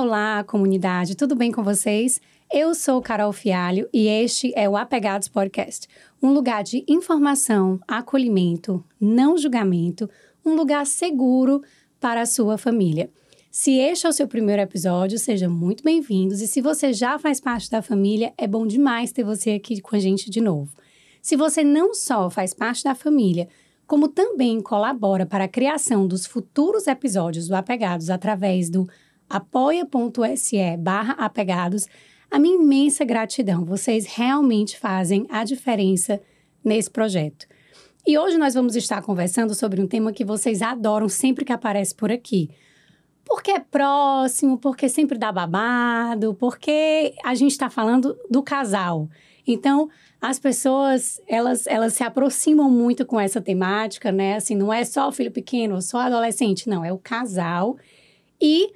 Olá, comunidade, tudo bem com vocês? Eu sou Carol Fialho e este é o Apegados Podcast, um lugar de informação, acolhimento, não julgamento, um lugar seguro para a sua família. Se este é o seu primeiro episódio, seja muito bem-vindos e se você já faz parte da família, é bom demais ter você aqui com a gente de novo. Se você não só faz parte da família, como também colabora para a criação dos futuros episódios do Apegados através do apoia.se/apegados, a minha imensa gratidão. Vocês realmente fazem a diferença nesse projeto. E hoje nós vamos estar conversando sobre um tema que vocês adoram sempre que aparece por aqui. Porque é próximo, porque sempre dá babado, porque a gente está falando do casal. Então, as pessoas, elas se aproximam muito com essa temática, né? Assim, não é só o filho pequeno, só adolescente, não, é o casal. E,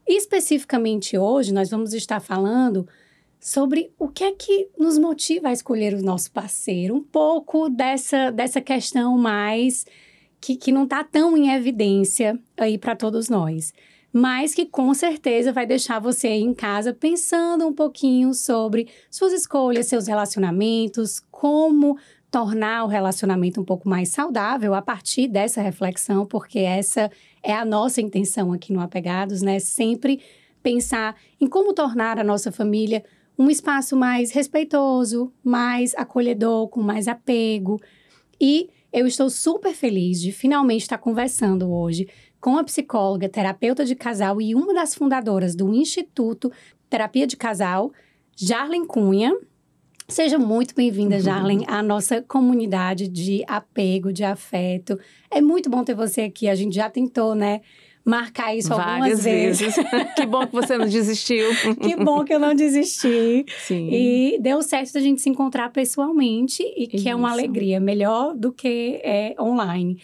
especificamente hoje, nós vamos estar falando sobre o que é que nos motiva a escolher o nosso parceiro. Um pouco dessa questão mais que não está tão em evidência aí para todos nós. Mas que com certeza vai deixar você aí em casa pensando um pouquinho sobre suas escolhas, seus relacionamentos, como tornar o relacionamento um pouco mais saudável a partir dessa reflexão, porque essa é a nossa intenção aqui no Apegados, né? Sempre pensar em como tornar a nossa família um espaço mais respeitoso, mais acolhedor, com mais apego. E eu estou super feliz de finalmente estar conversando hoje com a psicóloga, terapeuta de casal e uma das fundadoras do Instituto Terapia de Casal, Jarlen Cunha. Seja muito bem-vinda, Jarlen, à nossa comunidade de apego, de afeto. É muito bom ter você aqui. A gente já tentou, né, marcar isso algumas vezes. Que bom que você não desistiu. Que bom que eu não desisti. Sim. E deu certo da gente se encontrar pessoalmente e que é uma alegria, melhor do que online.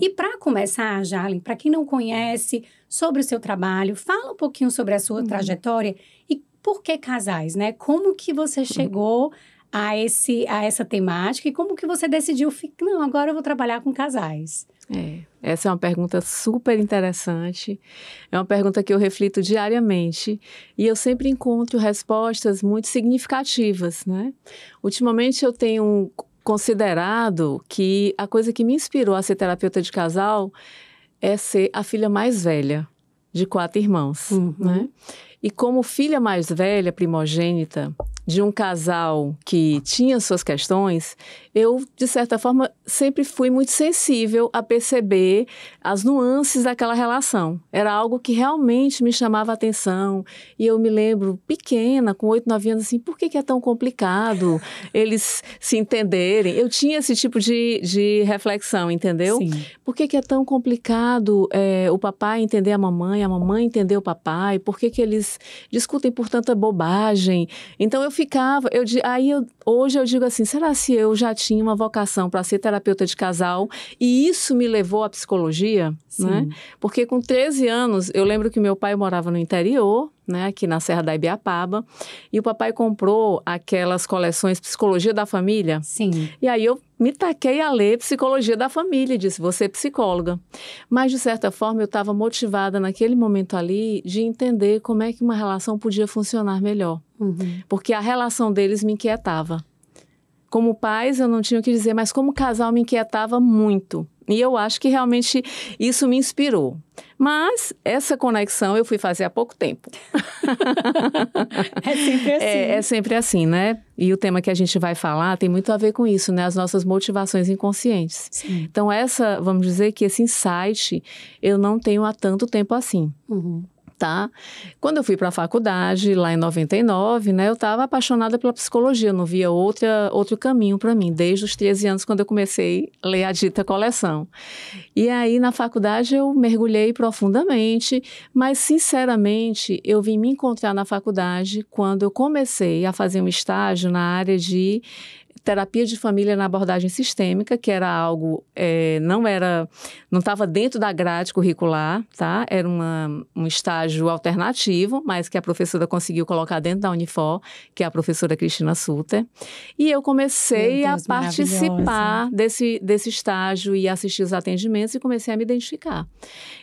E para começar, Jarlen, para quem não conhece sobre o seu trabalho, fala um pouquinho sobre a sua trajetória e por que casais, né? Como que você chegou a essa temática e como que você decidiu, não, agora eu vou trabalhar com casais? Essa é uma pergunta super interessante, é uma pergunta que eu reflito diariamente e eu sempre encontro respostas muito significativas, né? Ultimamente eu tenho considerado que a coisa que me inspirou a ser terapeuta de casal é ser a filha mais velha de 4 irmãos, né? E como filha mais velha, primogênita, de um casal que tinha suas questões, eu, de certa forma, sempre fui muito sensível a perceber as nuances daquela relação. Era algo que realmente me chamava a atenção. E eu me lembro, pequena, com 8, 9 anos, assim, por que é tão complicado eles se entenderem? Eu tinha esse tipo de reflexão, entendeu? Sim. Por que é tão complicado o papai entender a mamãe entender o papai? Por que eles discutem por tanta bobagem? Então, eu ficava... hoje eu digo assim, será se eu já tinha uma vocação para ser terapeuta de casal e isso me levou à psicologia, né? Porque com 13 anos, eu lembro que meu pai morava no interior, né, aqui na Serra da Ibiapaba, e o papai comprou aquelas coleções Psicologia da Família. Sim. E aí eu me taquei a ler Psicologia da Família e disse, vou ser psicóloga. Mas, de certa forma, eu estava motivada naquele momento ali de entender como é que uma relação podia funcionar melhor. Porque a relação deles me inquietava. Como pais, eu não tinha o que dizer, mas como casal me inquietava muito. E eu acho que realmente isso me inspirou. Mas essa conexão eu fui fazer há pouco tempo. É sempre assim. É sempre assim, né? E o tema que a gente vai falar tem muito a ver com isso, né? As nossas motivações inconscientes. Sim. Então, vamos dizer que esse insight eu não tenho há tanto tempo assim. Tá? Quando eu fui para a faculdade, lá em 99, né, eu estava apaixonada pela psicologia, eu não via outro caminho para mim, desde os 13 anos, quando eu comecei a ler a dita coleção. E aí, na faculdade, eu mergulhei profundamente, mas, sinceramente, eu vim me encontrar na faculdade quando eu comecei a fazer um estágio na área de terapia de família na abordagem sistêmica, que era algo, não estava dentro da grade curricular, tá? Era um estágio alternativo, mas que a professora conseguiu colocar dentro da Unifor, que é a professora Cristina Sutter. E eu comecei a participar desse estágio e assistir os atendimentos e comecei a me identificar.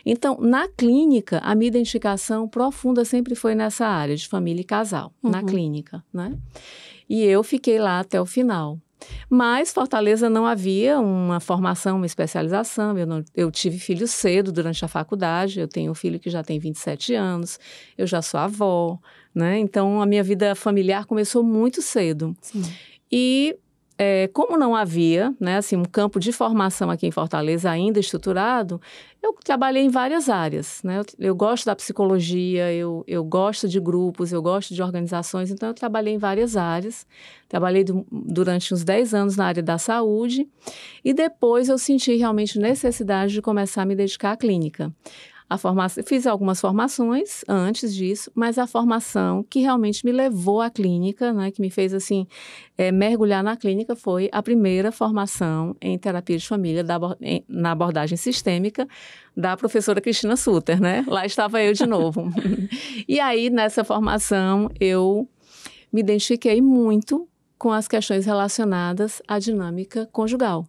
Então, na clínica, a minha identificação profunda sempre foi nessa área de família e casal, na clínica, né? E eu fiquei lá até o final. Mas Fortaleza não havia uma formação, uma especialização. Eu tive filho cedo durante a faculdade. Eu tenho um filho que já tem 27 anos. Eu já sou avó, né? Então, a minha vida familiar começou muito cedo. Sim. E como não havia, né, assim, um campo de formação aqui em Fortaleza ainda estruturado, eu trabalhei em várias áreas, né? Eu gosto da psicologia, eu gosto de grupos, eu gosto de organizações, então eu trabalhei em várias áreas. Trabalhei durante uns 10 anos na área da saúde e depois eu senti realmente necessidade de começar a me dedicar à clínica. Fiz algumas formações antes disso, mas a formação que realmente me levou à clínica, né, que me fez assim, mergulhar na clínica, foi a primeira formação em terapia de família na abordagem sistêmica da professora Cristina Sutter, né? Lá estava eu de novo. E aí, nessa formação, eu me identifiquei muito com as questões relacionadas à dinâmica conjugal.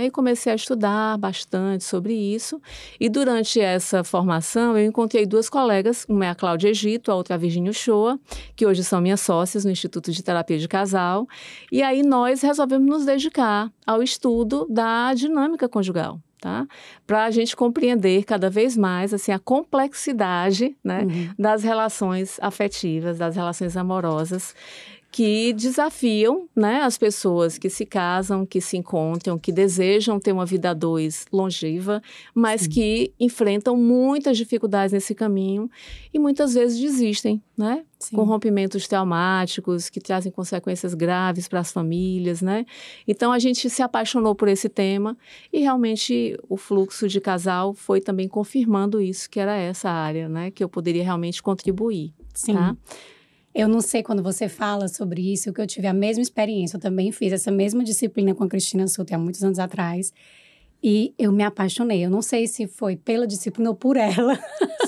E comecei a estudar bastante sobre isso. E durante essa formação, eu encontrei 2 colegas, uma é a Cláudia Egito, a outra é a Virginia Uchoa, que hoje são minhas sócias no Instituto de Terapia de Casal. E aí nós resolvemos nos dedicar ao estudo da dinâmica conjugal, tá? Para a gente compreender cada vez mais assim, a complexidade, né, das relações afetivas, das relações amorosas, que desafiam, né, as pessoas que se casam, que se encontram, que desejam ter uma vida a 2 longeva, mas que enfrentam muitas dificuldades nesse caminho e muitas vezes desistem, né? Com rompimentos traumáticos que trazem consequências graves para as famílias, né? Então, a gente se apaixonou por esse tema e realmente o fluxo de casal foi também confirmando isso, que era essa área, né? Que eu poderia realmente contribuir, tá? Eu não sei quando você fala sobre isso, que eu tive a mesma experiência. Eu também fiz essa mesma disciplina com a Cristina Sutter há muitos anos atrás. E eu me apaixonei. Eu não sei se foi pela disciplina ou por ela.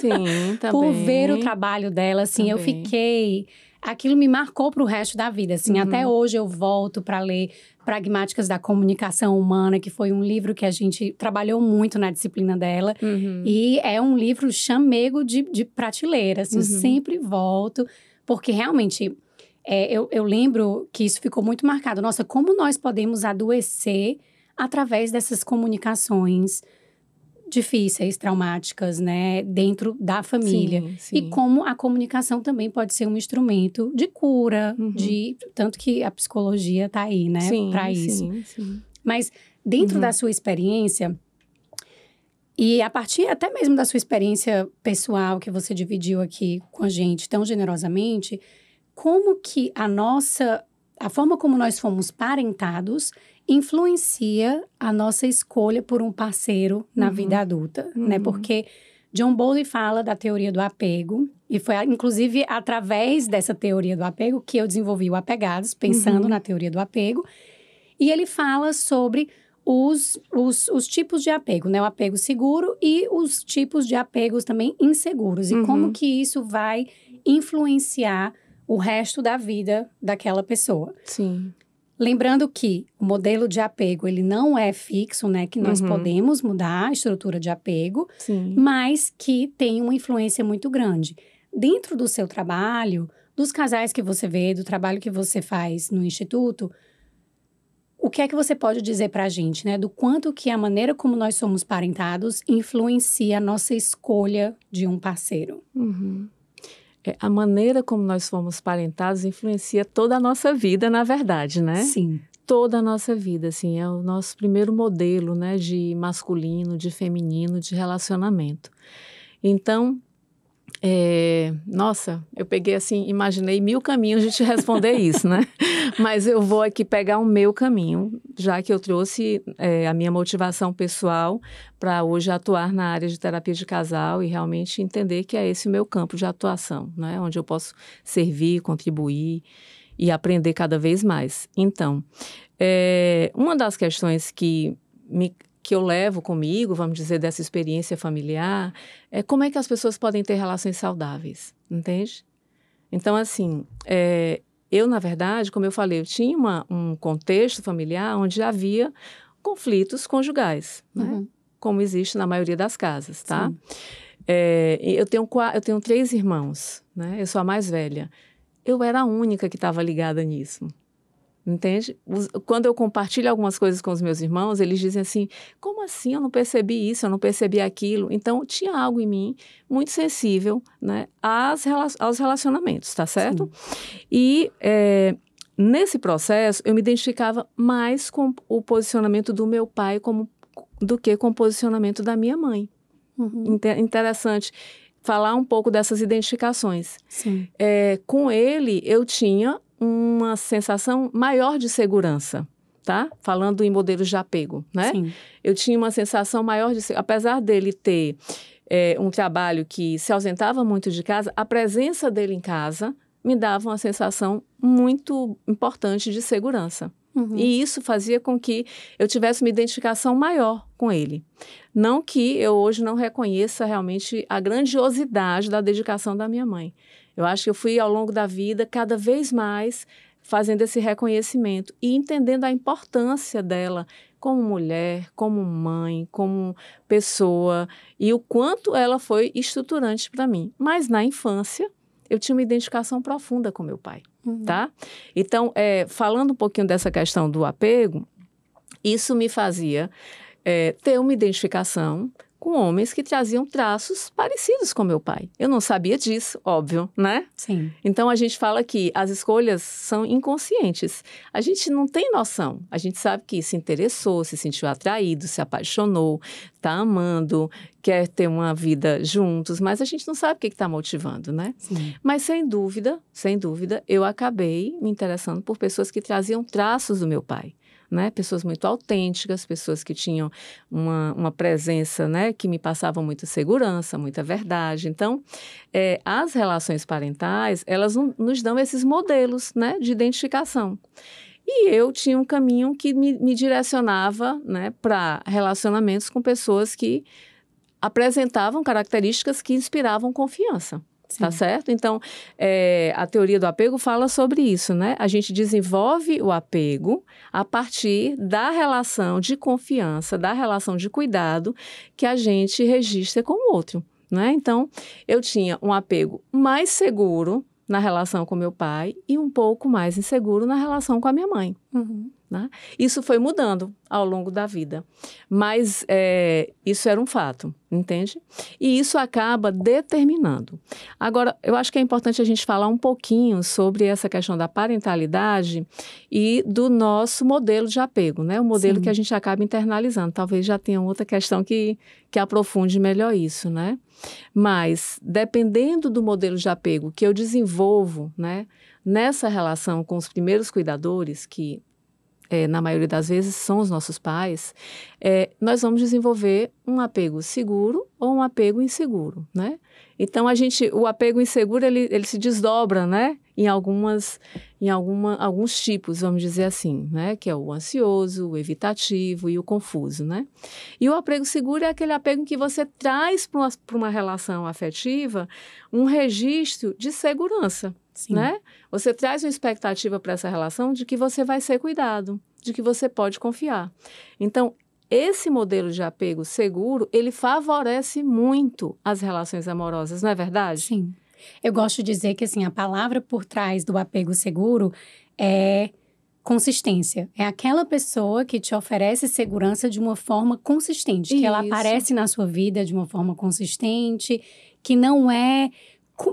Sim, também. Por ver o trabalho dela, assim, também. Eu fiquei... Aquilo me marcou para o resto da vida, assim. Até hoje eu volto para ler Pragmáticas da Comunicação Humana, que foi um livro que a gente trabalhou muito na disciplina dela. E é um livro chamego de prateleira, assim. Eu sempre volto... Porque realmente, eu lembro que isso ficou muito marcado. Nossa, como nós podemos adoecer através dessas comunicações difíceis, traumáticas, né? Dentro da família. Sim. E como a comunicação também pode ser um instrumento de cura, tanto que a psicologia está aí, né? Para isso. Sim. Mas dentro da sua experiência... E a partir até mesmo da sua experiência pessoal que você dividiu aqui com a gente tão generosamente, como que a forma como nós fomos parentados influencia a nossa escolha por um parceiro na vida adulta, né? Porque John Bowlby fala da teoria do apego, e foi inclusive através dessa teoria do apego que eu desenvolvi o Apegados, pensando na teoria do apego, e ele fala sobre os tipos de apego, né? O apego seguro e os tipos de apegos também inseguros. E como que isso vai influenciar o resto da vida daquela pessoa. Sim. Lembrando que o modelo de apego, ele não é fixo, né? Que nós podemos mudar a estrutura de apego, mas que tem uma influência muito grande. Dentro do seu trabalho, dos casais que você vê, do trabalho que você faz no Instituto... O que é que você pode dizer para a gente, né? Do quanto que a maneira como nós somos parentados influencia a nossa escolha de um parceiro? A maneira como nós fomos parentados influencia toda a nossa vida, na verdade, né? Sim. Toda a nossa vida, assim, é o nosso primeiro modelo, né? De masculino, de feminino, de relacionamento. Então... Nossa, eu peguei assim, imaginei 1000 caminhos de te responder isso, né? Mas eu vou aqui pegar o meu caminho, já que eu trouxe a minha motivação pessoal para hoje atuar na área de terapia de casal e realmente entender que é esse o meu campo de atuação, né? Onde eu posso servir, contribuir. e aprender cada vez mais. Então, uma das questões que eu levo comigo, vamos dizer, dessa experiência familiar, é como é que as pessoas podem ter relações saudáveis, entende? Então, assim, eu, na verdade, como eu falei, eu tinha um contexto familiar onde havia conflitos conjugais, né? Como existe na maioria das casas, tá? Eu tenho 3 irmãos, né? Eu sou a mais velha. Eu era a única que estava ligada nisso. Entende? Quando eu compartilho algumas coisas com os meus irmãos, eles dizem assim, como assim? Eu não percebi isso, eu não percebi aquilo. Então, tinha algo em mim muito sensível, né, aos relacionamentos, tá certo? Sim. E nesse processo, eu me identificava mais com o posicionamento do meu pai do que com o posicionamento da minha mãe. Interessante falar um pouco dessas identificações. Sim. Com ele, eu tinha uma sensação maior de segurança, tá? Falando em modelos de apego, né? Sim. Eu tinha uma sensação maior de segurança. Apesar dele ter um trabalho que se ausentava muito de casa, a presença dele em casa me dava uma sensação muito importante de segurança. E isso fazia com que eu tivesse uma identificação maior com ele. Não que eu hoje não reconheça realmente a grandiosidade da dedicação da minha mãe. Eu acho que eu fui, ao longo da vida, cada vez mais fazendo esse reconhecimento e entendendo a importância dela como mulher, como mãe, como pessoa e o quanto ela foi estruturante para mim. Mas na infância, eu tinha uma identificação profunda com meu pai, tá? Então, falando um pouquinho dessa questão do apego, isso me fazia ter uma identificação com homens que traziam traços parecidos com meu pai. Eu não sabia disso, óbvio, né? Sim. Então, a gente fala que as escolhas são inconscientes. A gente não tem noção. A gente sabe que se interessou, se sentiu atraído, se apaixonou, está amando, quer ter uma vida juntos, mas a gente não sabe o que está motivando, né? Sim. Mas, sem dúvida, eu acabei me interessando por pessoas que traziam traços do meu pai. Né? Pessoas muito autênticas, pessoas que tinham uma presença, né, que me passavam muita segurança, muita verdade. Então, as relações parentais, elas nos dão esses modelos, né, de identificação. E eu tinha um caminho que me direcionava, né, para relacionamentos com pessoas que apresentavam características que inspiravam confiança. Sim. Tá certo? Então, a teoria do apego fala sobre isso, né? A gente desenvolve o apego a partir da relação de confiança, da relação de cuidado que a gente registra com o outro, né? Então, eu tinha um apego mais seguro na relação com meu pai e um pouco mais inseguro na relação com a minha mãe. Né? Isso foi mudando ao longo da vida, mas isso era um fato, entende? E isso acaba determinando. Agora, eu acho que é importante a gente falar um pouquinho sobre essa questão da parentalidade e do nosso modelo de apego, né? O modelo Sim. que a gente acaba internalizando. Talvez já tenha outra questão que aprofunde melhor isso, né? Mas, dependendo do modelo de apego que eu desenvolvo, né, nessa relação com os primeiros cuidadores, que na maioria das vezes são os nossos pais, nós vamos desenvolver um apego seguro ou um apego inseguro, né? Então, o apego inseguro, ele se desdobra, né? Em alguns tipos, vamos dizer assim, né? Que é o ansioso, o evitativo e o confuso, né? E o apego seguro é aquele apego em que você traz para uma relação afetiva um registro de segurança. Sim. Né? Você traz uma expectativa para essa relação de que você vai ser cuidado, de que você pode confiar. Então, esse modelo de apego seguro, ele favorece muito as relações amorosas, não é verdade? Sim. Eu gosto de dizer que, assim, a palavra por trás do apego seguro é consistência. É aquela pessoa que te oferece segurança de uma forma consistente, que ela aparece na sua vida de uma forma consistente, que não é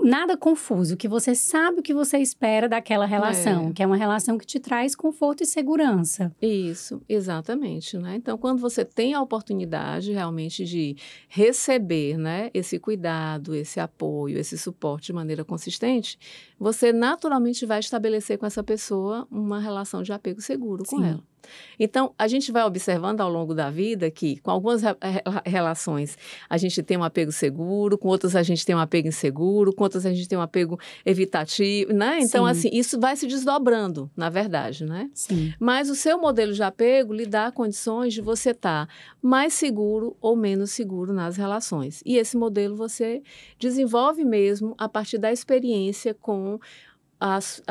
nada confuso, que você sabe o que você espera daquela relação, que é uma relação que te traz conforto e segurança. Isso, exatamente, né? Então, quando você tem a oportunidade realmente de receber, né, esse cuidado, esse apoio, esse suporte de maneira consistente, você naturalmente vai estabelecer com essa pessoa uma relação de apego seguro com ela. Então, a gente vai observando ao longo da vida que, com algumas relações, a gente tem um apego seguro, com outras a gente tem um apego inseguro, com outras a gente tem um apego evitativo, né? Então, Sim. assim, isso vai se desdobrando, na verdade, né? Sim. Mas o seu modelo de apego lhe dá condições de você estar mais seguro ou menos seguro nas relações. E esse modelo você desenvolve mesmo a partir da experiência com as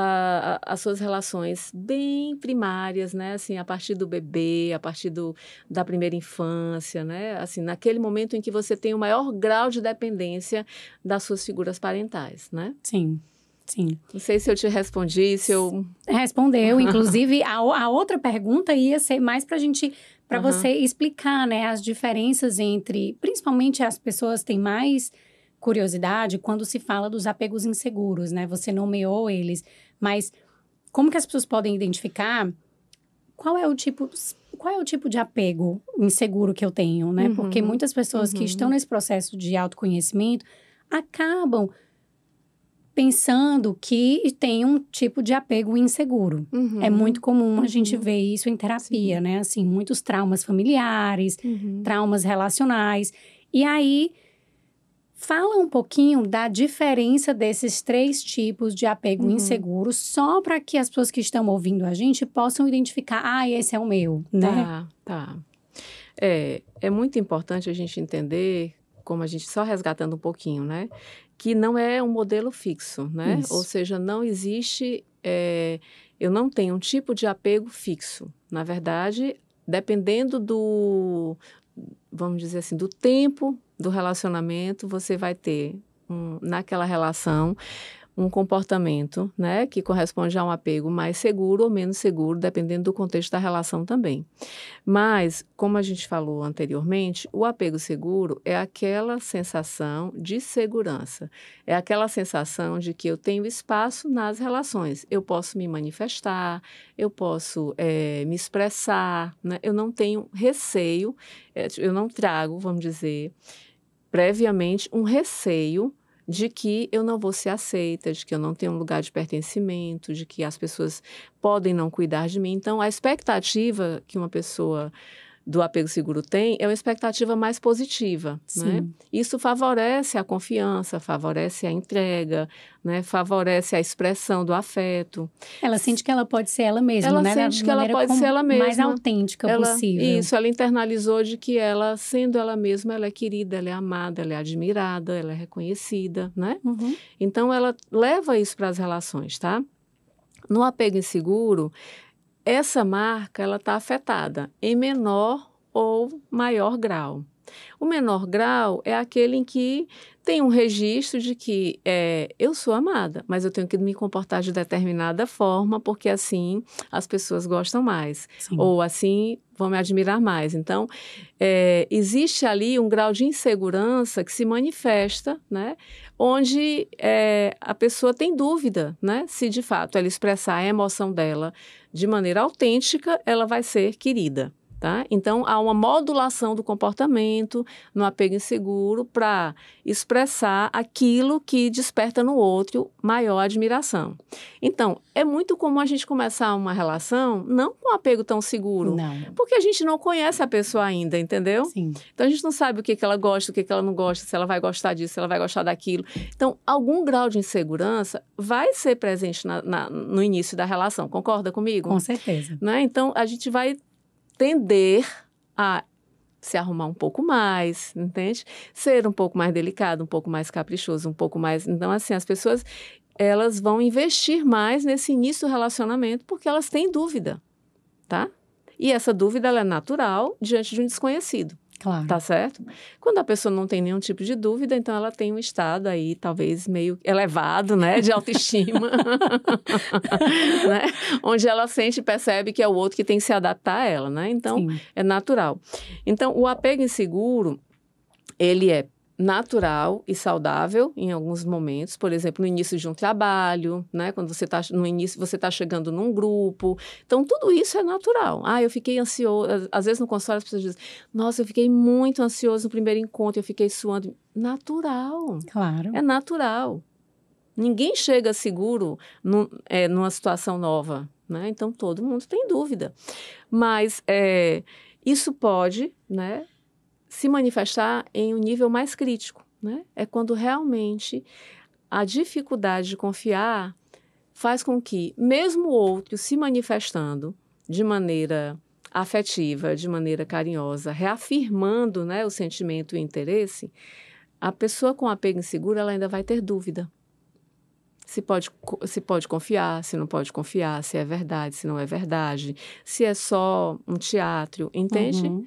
suas relações bem primárias, né? Assim, a partir do bebê, a partir da primeira infância, né? Assim, naquele momento em que você tem o maior grau de dependência das suas figuras parentais, né? Sim. Sim. Não sei se eu te respondi, se eu... Respondeu. Inclusive, a outra pergunta ia ser mais para você explicar, né, as diferenças entre, principalmente as pessoas têm mais curiosidade quando se fala dos apegos inseguros, né? Você nomeou eles, mas como que as pessoas podem identificar qual é o tipo de apego inseguro que eu tenho, né? Porque muitas pessoas que estão nesse processo de autoconhecimento acabam pensando que tem um tipo de apego inseguro. É muito comum a gente ver isso em terapia, né? Assim, muitos traumas familiares, traumas relacionais. E aí, fala um pouquinho da diferença desses 3 tipos de apego inseguro, só para que as pessoas que estão ouvindo a gente possam identificar, esse é o meu, né? Tá. É muito importante a gente entender, como a gente só resgatando um pouquinho, né? Que não é um modelo fixo, né? Isso. Ou seja, não existe, eu não tenho um tipo de apego fixo. Na verdade, dependendo vamos dizer assim, do tempo do relacionamento, você vai ter, naquela relação, um comportamento, né, que corresponde a um apego mais seguro ou menos seguro, dependendo do contexto da relação também. Mas, como a gente falou anteriormente, o apego seguro é aquela sensação de segurança, é aquela sensação de que eu tenho espaço nas relações, eu posso me manifestar, eu posso me expressar, né? Eu não tenho receio, eu não trago, vamos dizer, previamente um receio de que eu não vou ser aceita, de que eu não tenho um lugar de pertencimento, de que as pessoas podem não cuidar de mim. Então, a expectativa que uma pessoa do apego seguro tem é uma expectativa mais positiva, né? Isso favorece a confiança, favorece a entrega, né? Favorece a expressão do afeto. Ela sente que ela pode ser ela mesma, Ela né? sente que ela pode ser ela mesma. Mais autêntica possível. Isso, ela internalizou de que ela, sendo ela mesma, ela é querida, ela é amada, ela é admirada, ela é reconhecida, né? Então, ela leva isso para as relações, tá? No apego inseguro, essa marca, ela está afetada em menor ou maior grau. O menor grau é aquele em que tem um registro de que eu sou amada, mas eu tenho que me comportar de determinada forma, porque assim as pessoas gostam mais. Ou assim vão me admirar mais. Então, existe ali um grau de insegurança que se manifesta, né? Onde a pessoa tem dúvida, né? Se de fato ela expressar a emoção dela de maneira autêntica, ela vai ser querida. Tá? Então, há uma modulação do comportamento no apego inseguro para expressar aquilo que desperta no outro maior admiração. Então, é muito comum a gente começar uma relação não com um apego tão seguro, porque a gente não conhece a pessoa ainda, entendeu? Sim. Então, a gente não sabe o que ela gosta, o que ela não gosta, se ela vai gostar disso, se ela vai gostar daquilo. Então, algum grau de insegurança vai ser presente no início da relação. Concorda comigo? Com certeza. Né? Então, a gente vai tender a se arrumar um pouco mais, entende? Ser um pouco mais delicado, um pouco mais caprichoso, um pouco mais... Então, assim, as pessoas, elas vão investir mais nesse início do relacionamento porque elas têm dúvida, tá? E essa dúvida, ela é natural diante de um desconhecido. Claro. Tá certo? Quando a pessoa não tem nenhum tipo de dúvida, então ela tem um estado aí, talvez meio elevado, né? De autoestima. Né? Onde ela sente e percebe que é o outro que tem que se adaptar a ela, né? Então, é natural. Então, o apego inseguro, ele é natural e saudável em alguns momentos, por exemplo, no início de um trabalho, né? Quando você está no início, você está chegando num grupo. Então, tudo isso é natural. Eu fiquei ansioso. Às vezes no consultório as pessoas dizem, nossa, eu fiquei muito ansioso no primeiro encontro, eu fiquei suando. Natural. Claro. É natural. Ninguém chega seguro numa situação nova. né? Então, todo mundo tem dúvida. Mas isso pode, né, se manifestar em um nível mais crítico, né? É quando realmente a dificuldade de confiar faz com que, mesmo o outro se manifestando de maneira afetiva, de maneira carinhosa, reafirmando, né, o sentimento e o interesse, a pessoa com apego inseguro ela ainda vai ter dúvida. Se pode confiar, se não pode confiar, se é verdade, se não é verdade, se é só um teatro, entende? Uhum.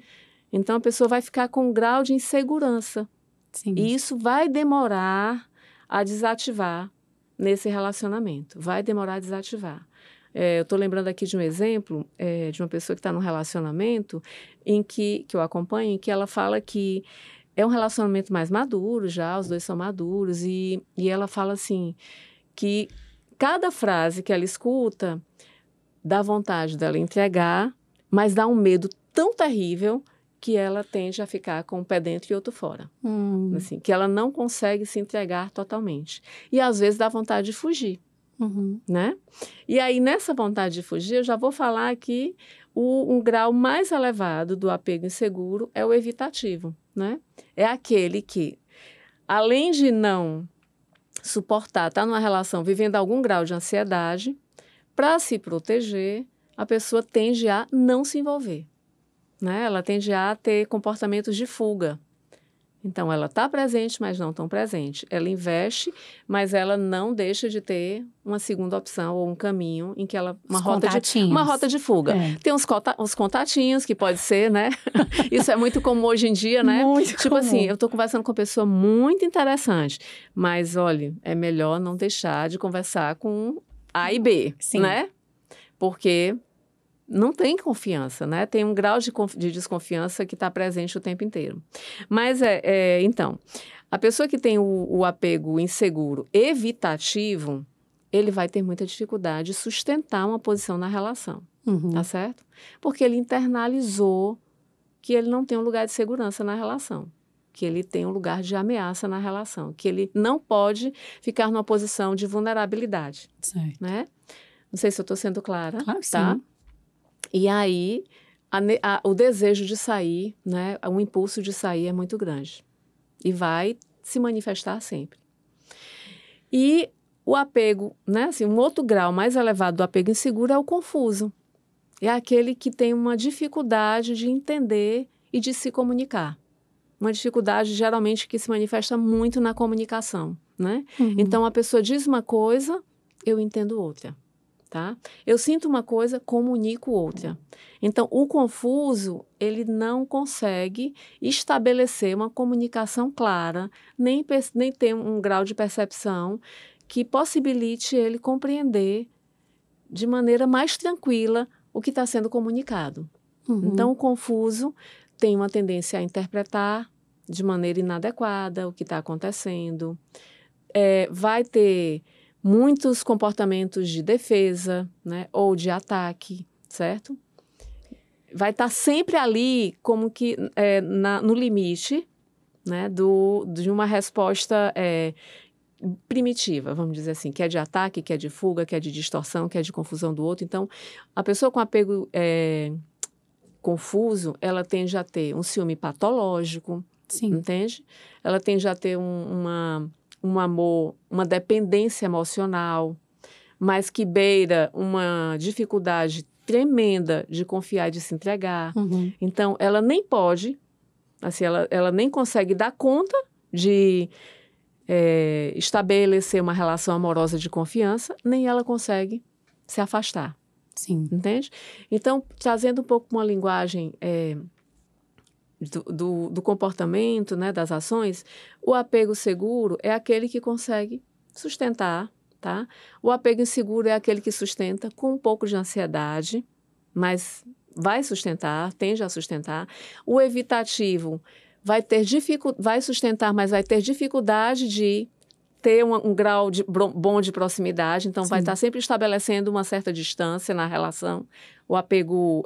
Então, a pessoa vai ficar com um grau de insegurança. Sim. E isso vai demorar a desativar nesse relacionamento. Vai demorar a desativar. Eu estou lembrando aqui de um exemplo de uma pessoa que está num relacionamento que eu acompanho, em que ela fala que é um relacionamento mais maduro já, os dois são maduros, e ela fala assim, que cada frase que ela escuta dá vontade dela entregar, mas dá um medo tão terrível que ela tende a ficar com um pé dentro e outro fora. Assim, que ela não consegue se entregar totalmente. E às vezes dá vontade de fugir. Uhum. Né? E aí, nessa vontade de fugir, eu já vou falar que um grau mais elevado do apego inseguro é o evitativo, né? É aquele que, além de não suportar, estar numa relação vivendo algum grau de ansiedade, para se proteger, a pessoa tende a não se envolver, né? Ela tende a ter comportamentos de fuga. Então, ela está presente, mas não tão presente. Ela investe, mas ela não deixa de ter uma segunda opção ou um caminho em que ela... Uma rota de fuga. Tem uns contatinhos que pode ser, né? Isso é muito comum hoje em dia, né? Muito tipo comum. Assim, eu estou conversando com uma pessoa muito interessante, mas, olha, é melhor não deixar de conversar com A e B, Sim. né? Porque... não tem confiança, né? Tem um grau de desconfiança que está presente o tempo inteiro. Mas, então, a pessoa que tem o apego inseguro evitativo, ele vai ter muita dificuldade de sustentar uma posição na relação, tá certo? Porque ele internalizou que ele não tem um lugar de segurança na relação, que ele tem um lugar de ameaça na relação, que ele não pode ficar numa posição de vulnerabilidade, certo. Né? Não sei se eu estou sendo clara, claro que tá? Sim. E aí, o desejo de sair, né, o impulso de sair é muito grande. E vai se manifestar sempre. E o apego, né, assim, um outro grau mais elevado do apego inseguro é o confuso. É aquele que tem uma dificuldade de entender e de se comunicar. Uma dificuldade, geralmente, que se manifesta muito na comunicação, né? Então, a pessoa diz uma coisa, eu entendo outra. Tá? Eu sinto uma coisa, comunico outra. Então, o confuso, ele não consegue estabelecer uma comunicação clara, nem ter um grau de percepção que possibilite ele compreender de maneira mais tranquila o que está sendo comunicado. Então, o confuso tem uma tendência a interpretar de maneira inadequada o que está acontecendo. Vai ter muitos comportamentos de defesa, né, ou de ataque, certo? Vai estar sempre ali como que no limite, né, de uma resposta primitiva, vamos dizer assim, que é de ataque, que é de fuga, que é de distorção, que é de confusão do outro. Então, a pessoa com apego confuso, ela tende a ter um ciúme patológico, Sim. Entende? Ela tende a ter um amor, uma dependência emocional, mas que beira uma dificuldade tremenda de confiar e de se entregar. Então, ela nem pode, assim, ela nem consegue dar conta de estabelecer uma relação amorosa de confiança, nem ela consegue se afastar. Sim. Entende? Então, trazendo um pouco uma linguagem do comportamento, né, das ações, o apego seguro é aquele que consegue sustentar, tá? O apego inseguro é aquele que sustenta com um pouco de ansiedade, mas vai sustentar, tende a sustentar. O evitativo vai sustentar, mas vai ter dificuldade de ter um grau bom de proximidade, então vai estar sempre estabelecendo uma certa distância na relação. O apego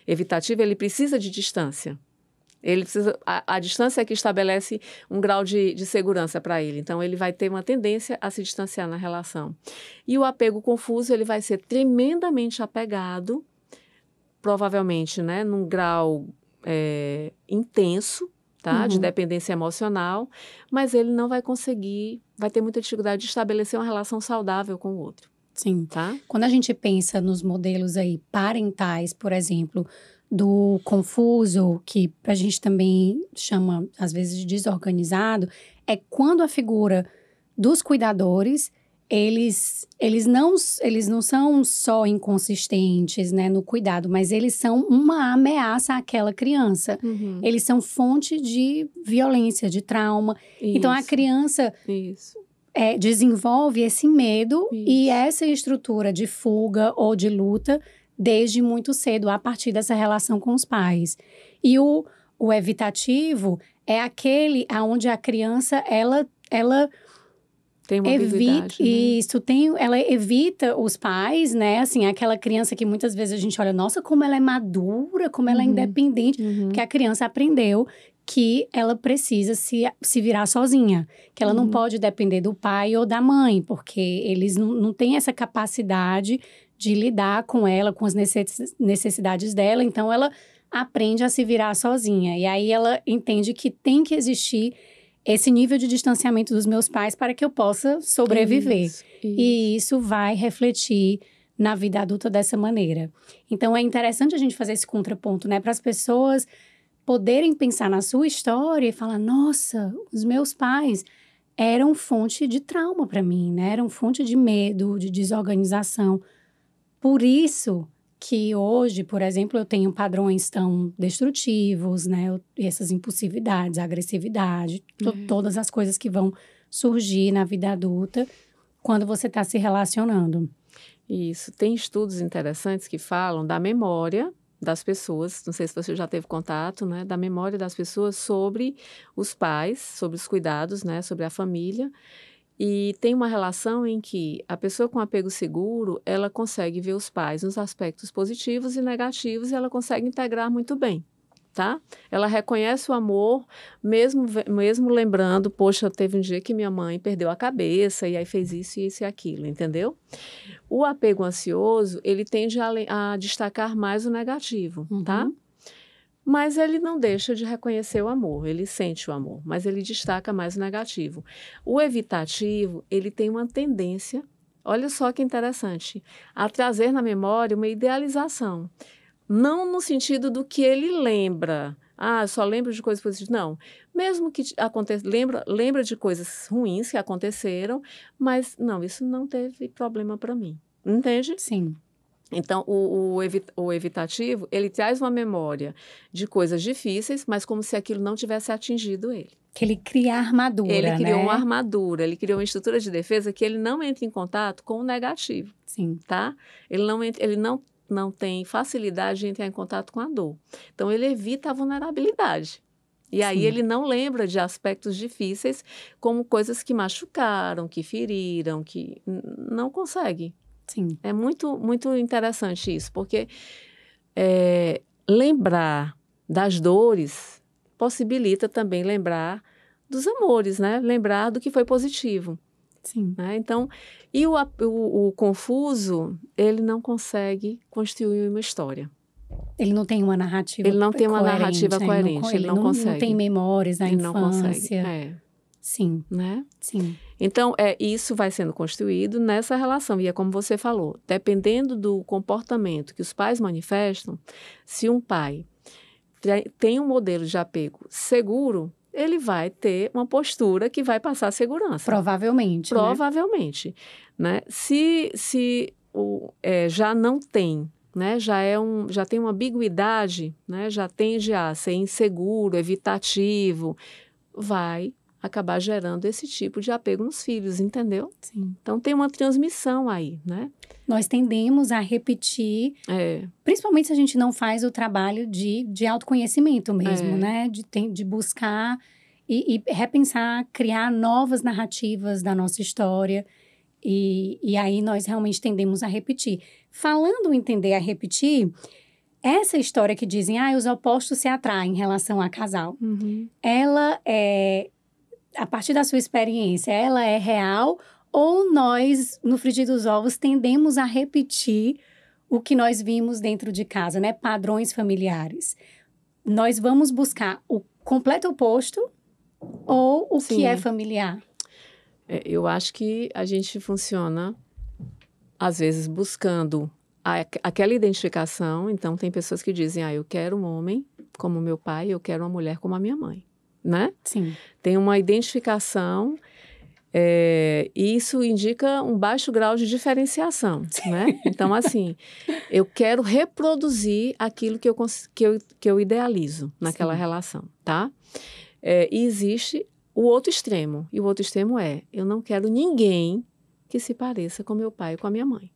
evitativo, ele precisa de distância. A distância é que estabelece um grau de segurança para ele. Então, ele vai ter uma tendência a se distanciar na relação. E o apego confuso, ele vai ser tremendamente apegado, provavelmente, né, num grau intenso, tá, de dependência emocional, mas ele não vai conseguir, vai ter muita dificuldade de estabelecer uma relação saudável com o outro. Sim. Tá? Quando a gente pensa nos modelos aí parentais, por exemplo, do confuso, que a gente também chama, às vezes, de desorganizado, é quando a figura dos cuidadores, eles não são só inconsistentes, né, no cuidado, mas eles são uma ameaça àquela criança. Eles são fonte de violência, de trauma. Isso. Então, a criança desenvolve esse medo e essa estrutura de fuga ou de luta desde muito cedo, a partir dessa relação com os pais. E o evitativo é aquele onde a criança, ela tem uma ambiguidade, né? Isso, ela evita os pais, né? Assim, aquela criança que muitas vezes a gente olha, nossa, como ela é madura, como ela é independente. Porque a criança aprendeu que ela precisa se virar sozinha. Que ela não pode depender do pai ou da mãe, porque eles não têm essa capacidade de lidar com ela, com as necessidades dela. Então, ela aprende a se virar sozinha. E aí, ela entende que tem que existir esse nível de distanciamento dos meus pais para que eu possa sobreviver. Isso. E isso vai refletir na vida adulta dessa maneira. Então, é interessante a gente fazer esse contraponto, né? Para as pessoas poderem pensar na sua história e falar, nossa, os meus pais eram fonte de trauma para mim, né? Eram fonte de medo, de desorganização. Por isso que hoje, por exemplo, eu tenho padrões tão destrutivos, né? Essas impulsividades, agressividade, todas as coisas que vão surgir na vida adulta quando você está se relacionando. Isso. Tem estudos interessantes que falam da memória das pessoas, não sei se você já teve contato, né? Da memória das pessoas sobre os pais, sobre os cuidados, né? Sobre a família. E tem uma relação em que a pessoa com apego seguro, ela consegue ver os pais nos aspectos positivos e negativos e ela consegue integrar muito bem, tá? Ela reconhece o amor, mesmo lembrando, poxa, teve um dia que minha mãe perdeu a cabeça e aí fez isso e aquilo, entendeu? O apego ansioso, ele tende a destacar mais o negativo, tá? Mas ele não deixa de reconhecer o amor, ele sente o amor, mas ele destaca mais o negativo. O evitativo, ele tem uma tendência, olha só que interessante, a trazer na memória uma idealização. Não no sentido do que ele lembra. Ah, só lembro de coisas positivas. Não. Mesmo que aconteça, lembra de coisas ruins que aconteceram, mas não, isso não teve problema para mim. Entende? Sim. Então, o evitativo, ele traz uma memória de coisas difíceis, mas como se aquilo não tivesse atingido ele. Que ele cria armadura, Ele criou né? uma armadura, ele criou uma estrutura de defesa que ele não entra em contato com o negativo. Sim. Tá? Ele não tem facilidade de entrar em contato com a dor. Então, ele evita a vulnerabilidade. E aí, ele não lembra de aspectos difíceis como coisas que machucaram, que feriram, que não consegue. Sim. É muito, muito interessante isso, porque lembrar das dores possibilita também lembrar dos amores, né? Lembrar do que foi positivo. Sim. Né? Então, e o confuso, ele não consegue construir uma história. Ele não tem uma narrativa Ele não tem uma narrativa coerente, ele não consegue. Não tem memórias da infância. Não consegue. Sim. Né? Sim. Então, isso vai sendo construído nessa relação. E é como você falou, dependendo do comportamento que os pais manifestam, se um pai tem um modelo de apego seguro, ele vai ter uma postura que vai passar segurança. Provavelmente. Provavelmente. Né? Se já não tem, né? Já tem uma ambiguidade, né? Já tende a ser inseguro, evitativo, vai acabar gerando esse tipo de apego nos filhos, entendeu? Sim. Então, tem uma transmissão aí, né? Nós tendemos a repetir, principalmente se a gente não faz o trabalho de autoconhecimento mesmo, né? De buscar e repensar, criar novas narrativas da nossa história. E aí, nós realmente tendemos a repetir. Falando em tender a repetir, essa história que dizem, os opostos se atraem em relação a casal, ela é, a partir da sua experiência, ela é real ou nós, no frigir dos ovos, tendemos a repetir o que nós vimos dentro de casa, né? Padrões familiares. Nós vamos buscar o completo oposto ou o que é familiar? Eu acho que a gente funciona, às vezes, buscando aquela identificação. Então, tem pessoas que dizem, eu quero um homem como meu pai, eu quero uma mulher como a minha mãe, né? Sim. Tem uma identificação, e isso indica um baixo grau de diferenciação, né? Então, assim, eu quero reproduzir aquilo que eu idealizo naquela relação, tá? E existe o outro extremo, e o outro extremo eu não quero ninguém que se pareça com meu pai e com a minha mãe,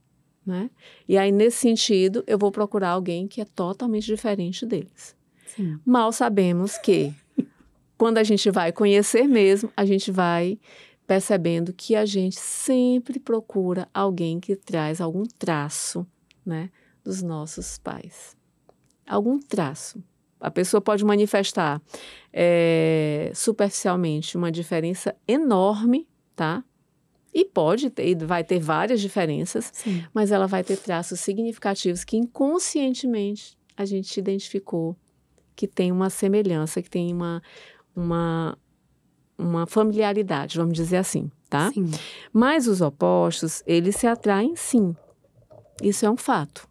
né? E aí, nesse sentido, eu vou procurar alguém que é totalmente diferente deles. Sim. Mal sabemos que, quando a gente vai conhecer mesmo, a gente vai percebendo que a gente sempre procura alguém que traz algum traço, né, dos nossos pais. Algum traço. A pessoa pode manifestar superficialmente uma diferença enorme, tá? E vai ter várias diferenças, Sim. mas ela vai ter traços significativos que inconscientemente a gente identificou que tem uma semelhança, que tem uma familiaridade, vamos dizer assim, tá? Sim. Mas os opostos, eles se atraem sim. Isso é um fato.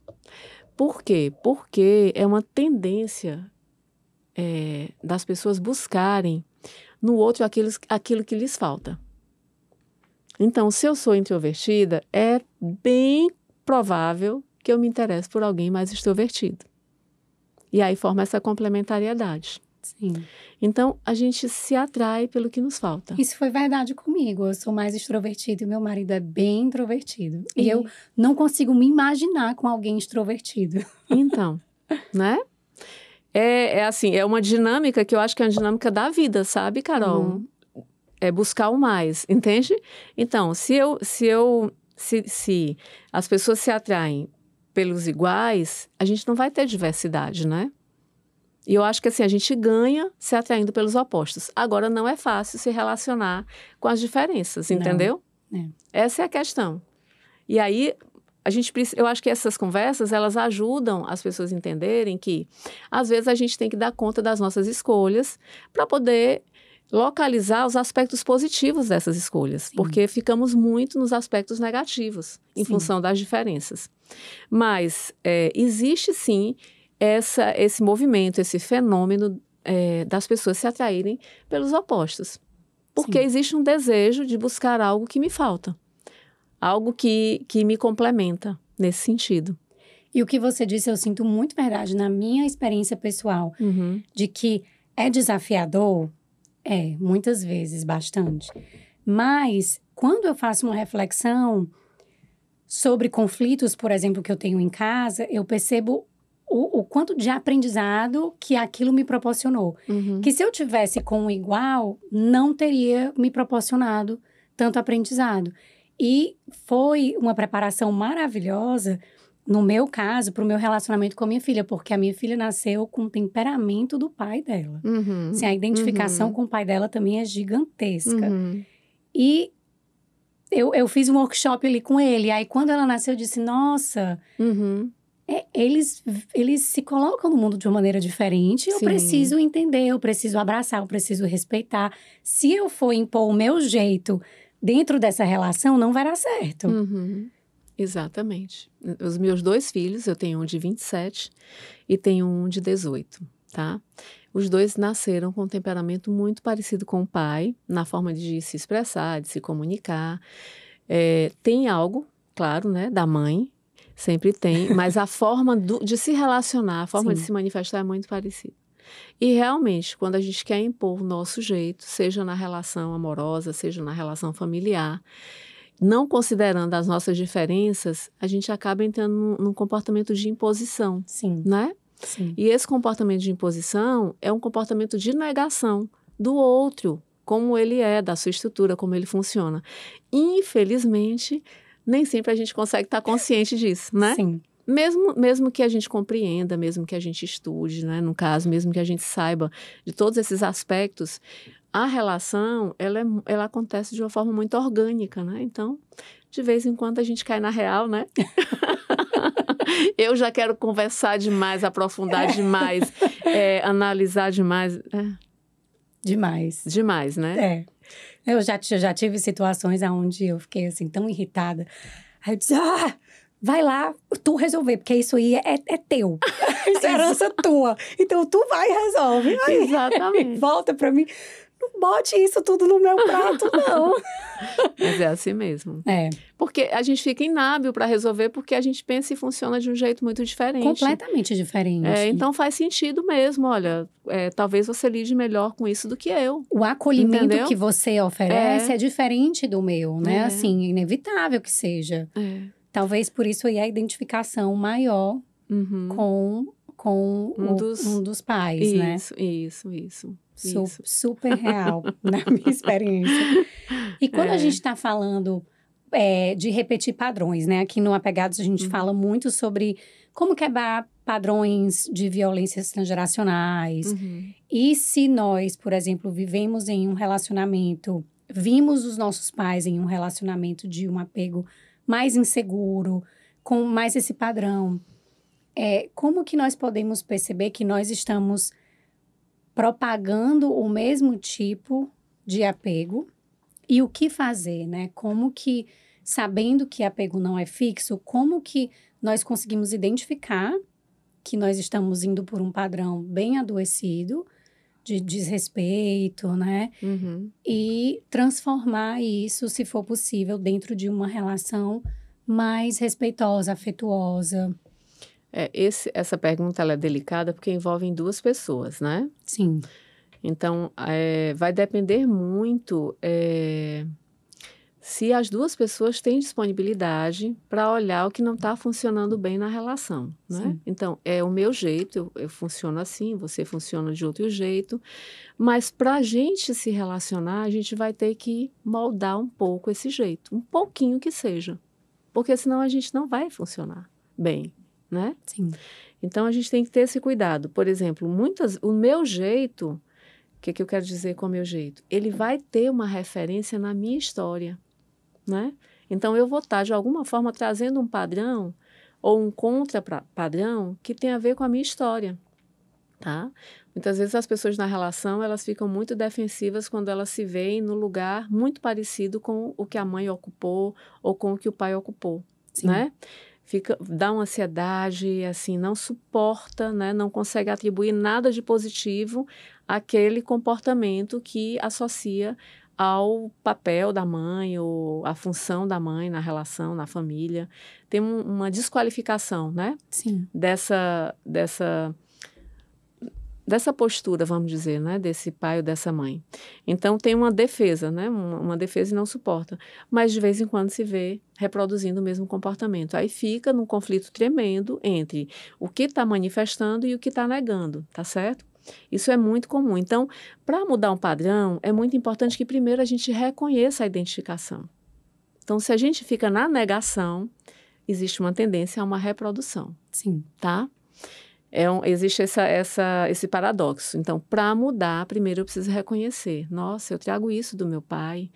Por quê? Porque é uma tendência das pessoas buscarem no outro aquilo que lhes falta. Então, se eu sou introvertida, é bem provável que eu me interesse por alguém mais extrovertido. E aí forma essa complementariedade. Sim. Então, a gente se atrai pelo que nos falta. Isso foi verdade comigo. Eu sou mais extrovertida e meu marido é bem introvertido. E eu não consigo me imaginar com alguém extrovertido. Então, né? Assim, é uma dinâmica que eu acho que é uma dinâmica da vida, sabe, Carol? É buscar o mais, entende? Então, se as pessoas se atraem pelos iguais, a gente não vai ter diversidade, né? E eu acho que assim, a gente ganha se atraindo pelos opostos. Agora, não é fácil se relacionar com as diferenças, entendeu? Essa é a questão. E aí, eu acho que essas conversas, elas ajudam as pessoas a entenderem que, às vezes, a gente tem que dar conta das nossas escolhas para poder localizar os aspectos positivos dessas escolhas. Sim. Porque ficamos muito nos aspectos negativos, em função das diferenças. Mas existe, sim, esse movimento, esse fenômeno das pessoas se atraírem pelos opostos. Porque existe um desejo de buscar algo que me falta. Algo que me complementa nesse sentido. E o que você disse, eu sinto muito verdade na minha experiência pessoal. De que é desafiador, muitas vezes, bastante. Mas, quando eu faço uma reflexão sobre conflitos, por exemplo, que eu tenho em casa, eu percebo o quanto de aprendizado que aquilo me proporcionou. Que se eu tivesse com o igual, não teria me proporcionado tanto aprendizado. E foi uma preparação maravilhosa, no meu caso, para o meu relacionamento com a minha filha, porque a minha filha nasceu com o temperamento do pai dela. Assim, a identificação com o pai dela também é gigantesca. E eu fiz um workshop ali com ele. Aí, quando ela nasceu, eu disse, nossa... Eles se colocam no mundo de uma maneira diferente. Eu preciso entender, eu preciso abraçar, eu preciso respeitar. Se eu for impor o meu jeito dentro dessa relação, não vai dar certo. Exatamente. Os meus 2 filhos, eu tenho um de 27 e tenho um de 18, tá? Os 2 nasceram com um temperamento muito parecido com o pai, na forma de se expressar, de se comunicar. Tem algo, claro, né, da mãe, sempre tem, mas a forma de se relacionar, a forma de se manifestar é muito parecida. E realmente, quando a gente quer impor o nosso jeito, seja na relação amorosa, seja na relação familiar, não considerando as nossas diferenças, a gente acaba entrando num comportamento de imposição, né? E esse comportamento de imposição é um comportamento de negação do outro, como ele é, da sua estrutura, como ele funciona. Infelizmente, nem sempre a gente consegue estar consciente disso, né? Mesmo que a gente compreenda, mesmo que a gente estude, né? No caso, mesmo que a gente saiba de todos esses aspectos, a relação, ela acontece de uma forma muito orgânica, né? Então, de vez em quando a gente cai na real, né? Eu já quero conversar demais, aprofundar demais, analisar demais. Demais. Demais, né? Eu já tive situações onde eu fiquei, assim, tão irritada. Aí eu disse, vai lá, tu resolver, porque isso aí é teu. Isso é herança tua. Então, tu vai e resolve. Aí, Exatamente. Volta pra mim. Não bote isso tudo no meu prato, não. Mas é assim mesmo. É. Porque a gente fica inábil para resolver porque a gente pensa e funciona de um jeito muito diferente. Completamente diferente. Então faz sentido mesmo, olha, talvez você lide melhor com isso do que eu. O acolhimento entendeu? que você oferece é diferente do meu, né? Assim, inevitável que seja. Talvez por isso aí a identificação maior com um dos pais, né? Isso. Super real, na minha experiência. E quando a gente está falando de repetir padrões, né? Aqui no Apegados a gente fala muito sobre como quebrar padrões de violências transgeracionais. E se nós, por exemplo, vivemos em um relacionamento, vimos os nossos pais em um relacionamento de um apego mais inseguro, com mais esse padrão, como que nós podemos perceber que nós estamos propagando o mesmo tipo de apego e o que fazer, né? Como que, sabendo que apego não é fixo, como que nós conseguimos identificar que nós estamos indo por um padrão bem adoecido, de desrespeito, né? E transformar isso, se for possível, dentro de uma relação mais respeitosa, afetuosa. Essa pergunta ela é delicada porque envolve duas pessoas, né? Sim. Então, vai depender muito se as duas pessoas têm disponibilidade para olhar o que não está funcionando bem na relação, né? Sim. Então, é o meu jeito, eu funciono assim, você funciona de outro jeito, mas para a gente se relacionar, a gente vai ter que moldar um pouco esse jeito, um pouquinho que seja, porque senão a gente não vai funcionar bem, né? Sim. Então, a gente tem que ter esse cuidado. Por exemplo, o meu jeito, o que eu quero dizer com o meu jeito? Ele vai ter uma referência na minha história, né? Então, eu vou estar, de alguma forma, trazendo um padrão ou um contra-padrão que tem a ver com a minha história, tá? Muitas vezes as pessoas na relação, elas ficam muito defensivas quando elas se veem no lugar muito parecido com o que a mãe ocupou ou com o que o pai ocupou, né? Dá uma ansiedade, assim, não suporta, né? Não consegue atribuir nada de positivo àquele comportamento que associa ao papel da mãe ou à função da mãe na relação, na família. Tem uma desqualificação, né? Sim. Dessa postura, vamos dizer, né? Desse pai ou dessa mãe. Então, tem uma defesa, né? Uma defesa e não suporta. Mas, de vez em quando, se vê reproduzindo o mesmo comportamento. Aí fica num conflito tremendo entre o que está manifestando e o que está negando, tá certo? Isso é muito comum. Então, para mudar um padrão, é muito importante que, primeiro, a gente reconheça a identificação. Então, se a gente fica na negação, existe uma tendência a uma reprodução. Sim. Tá? Existe esse paradoxo. Então, para mudar, primeiro eu preciso reconhecer. Nossa, eu trago isso do meu pai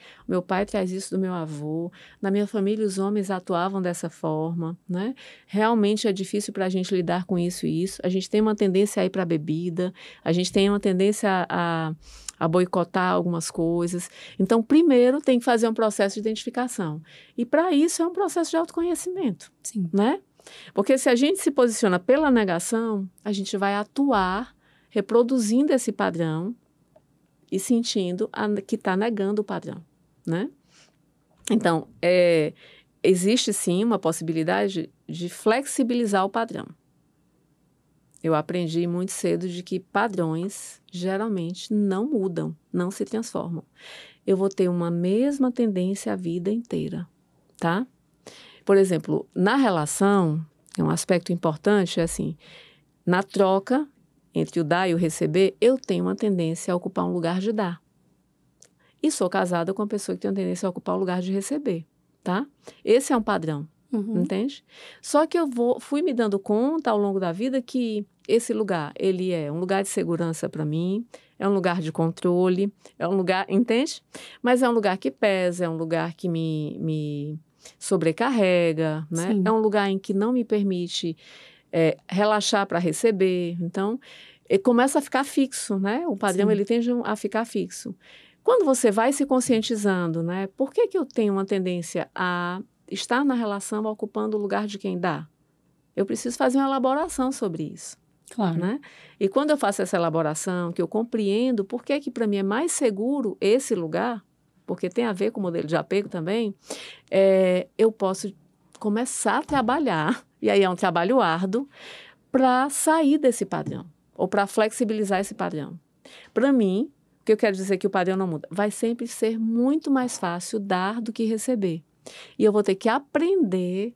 traz isso do meu avô, na minha família os homens atuavam dessa forma, né? Realmente é difícil para a gente lidar com isso e isso. A gente tem uma tendência a ir para a bebida, a gente tem uma tendência a boicotar algumas coisas. Então, primeiro tem que fazer um processo de identificação. E para isso é um processo de autoconhecimento, Sim. né? Porque se a gente se posiciona pela negação, a gente vai atuar reproduzindo esse padrão e sentindo que está negando o padrão, né? Então, existe sim uma possibilidade de flexibilizar o padrão. Eu aprendi muito cedo de que padrões geralmente não mudam, não se transformam. Eu vou ter uma mesma tendência a vida inteira, tá? Por exemplo, na relação, um aspecto importante é assim, na troca entre o dar e o receber, eu tenho uma tendência a ocupar um lugar de dar. E sou casada com uma pessoa que tem uma tendência a ocupar o lugar de receber, tá? Esse é um padrão. entende? Só que fui me dando conta ao longo da vida que esse lugar, ele é um lugar de segurança para mim, é um lugar de controle, é um lugar, entende? Mas é um lugar que pesa, é um lugar que me sobrecarrega, né? Sim. É um lugar em que não me permite relaxar para receber. Então, começa a ficar fixo, né? O padrão, Sim. ele tende a ficar fixo. Quando você vai se conscientizando, né? Por que eu tenho uma tendência a estar na relação ocupando o lugar de quem dá? Eu preciso fazer uma elaboração sobre isso. Claro. Né? E quando eu faço essa elaboração, que eu compreendo por que para mim é mais seguro esse lugar, porque tem a ver com o modelo de apego também, eu posso começar a trabalhar, e aí é um trabalho árduo, para sair desse padrão, ou para flexibilizar esse padrão. Para mim, o que eu quero dizer é que o padrão não muda, vai sempre ser muito mais fácil dar do que receber. E eu vou ter que aprender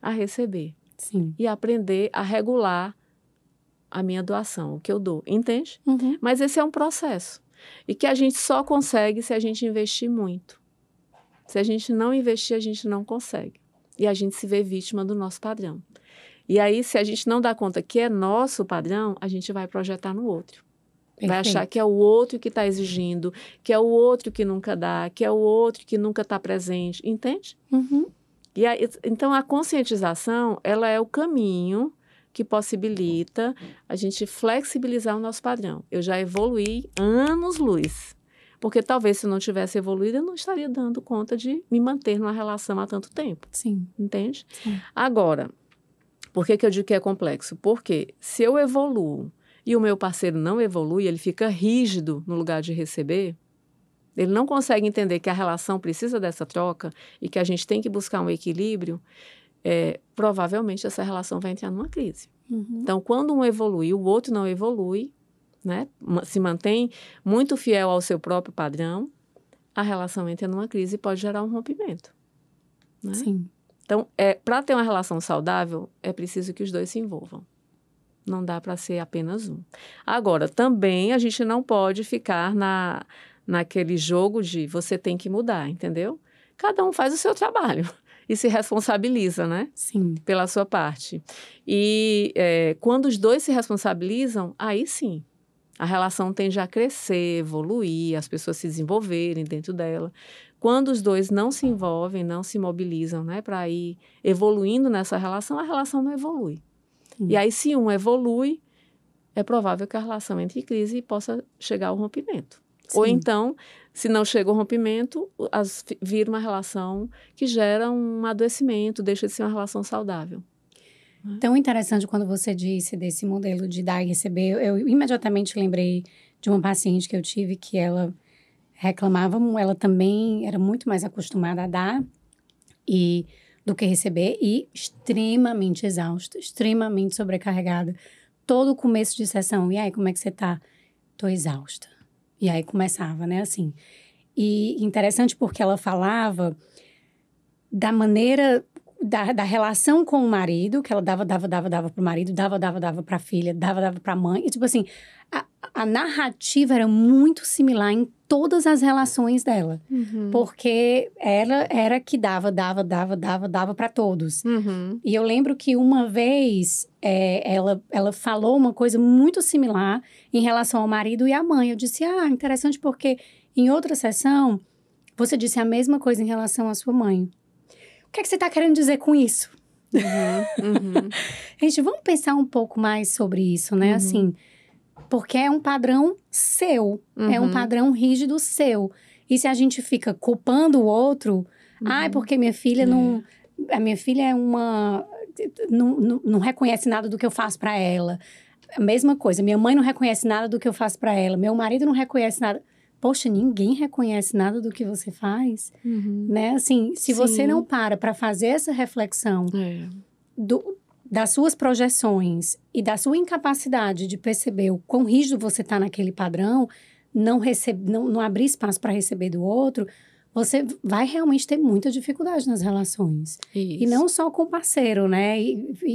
a receber. Sim. E aprender a regular a minha doação, o que eu dou, entende? Uhum. Mas esse é um processo. E que a gente só consegue se a gente investir muito. Se a gente não investir, a gente não consegue. E a gente se vê vítima do nosso padrão. E aí, se a gente não dá conta que é nosso padrão, a gente vai projetar no outro. Perfeito. Vai achar que é o outro que está exigindo, que é o outro que nunca dá, que é o outro que nunca está presente, entende? Uhum. E aí, então, a conscientização, ela é o caminho que possibilita a gente flexibilizar o nosso padrão. Eu já evoluí anos-luz, porque talvez se eu não tivesse evoluído, eu não estaria dando conta de me manter numa relação há tanto tempo. Sim. Entende? Sim. Agora, por que eu digo que é complexo? Porque se eu evoluo e o meu parceiro não evolui, ele fica rígido no lugar de receber, ele não consegue entender que a relação precisa dessa troca e que a gente tem que buscar um equilíbrio, provavelmente essa relação vai entrar numa crise. Uhum. Então, quando um evolui, o outro não evolui, né? Se mantém muito fiel ao seu próprio padrão, a relação entra numa crise e pode gerar um rompimento. Né? Sim. Então, para ter uma relação saudável, é preciso que os dois se envolvam. Não dá para ser apenas um. Agora, também a gente não pode ficar naquele jogo de você tem que mudar, entendeu? Cada um faz o seu trabalho e se responsabiliza, né? Sim. Pela sua parte. E quando os dois se responsabilizam, aí sim, a relação tende a crescer, evoluir, as pessoas se desenvolverem dentro dela. Quando os dois não se envolvem, não se mobilizam, né, para ir evoluindo nessa relação, a relação não evolui. E aí, se um evolui, é provável que a relação entre em crise e possa chegar ao rompimento. Sim. Ou então, se não chega ao rompimento, vira uma relação que gera um adoecimento, deixa de ser uma relação saudável. Tão interessante quando você disse desse modelo de dar e receber. Eu imediatamente lembrei de uma paciente que eu tive que ela reclamava, ela também era muito mais acostumada a dar do que receber e extremamente exausta, extremamente sobrecarregada. Todo o começo de sessão, e aí, como é que você tá? Tô exausta. E aí começava, né, assim. E interessante porque ela falava da maneira, da relação com o marido, que ela dava pro marido, dava pra filha, dava pra mãe. E tipo assim, a narrativa era muito similar em todas as relações dela. Uhum. Porque ela era que dava pra todos. Uhum. E eu lembro que uma vez ela falou uma coisa muito similar em relação ao marido e à mãe. Eu disse, interessante porque em outra sessão você disse a mesma coisa em relação à sua mãe. O que é que você está querendo dizer com isso? Uhum. Gente, vamos pensar um pouco mais sobre isso, né? Uhum. Assim, porque é um padrão seu. É um padrão rígido seu. E se a gente fica culpando o outro... porque minha filha não... A minha filha é uma... Não reconhece nada do que eu faço para ela. A mesma coisa. Minha mãe não reconhece nada do que eu faço para ela. Meu marido não reconhece nada... Poxa, ninguém reconhece nada do que você faz, né? Assim, se você não para fazer essa reflexão das suas projeções e da sua incapacidade de perceber o quão rígido você está naquele padrão, não abrir espaço para receber do outro, você vai realmente ter muita dificuldade nas relações. Isso. E não só com o parceiro, né?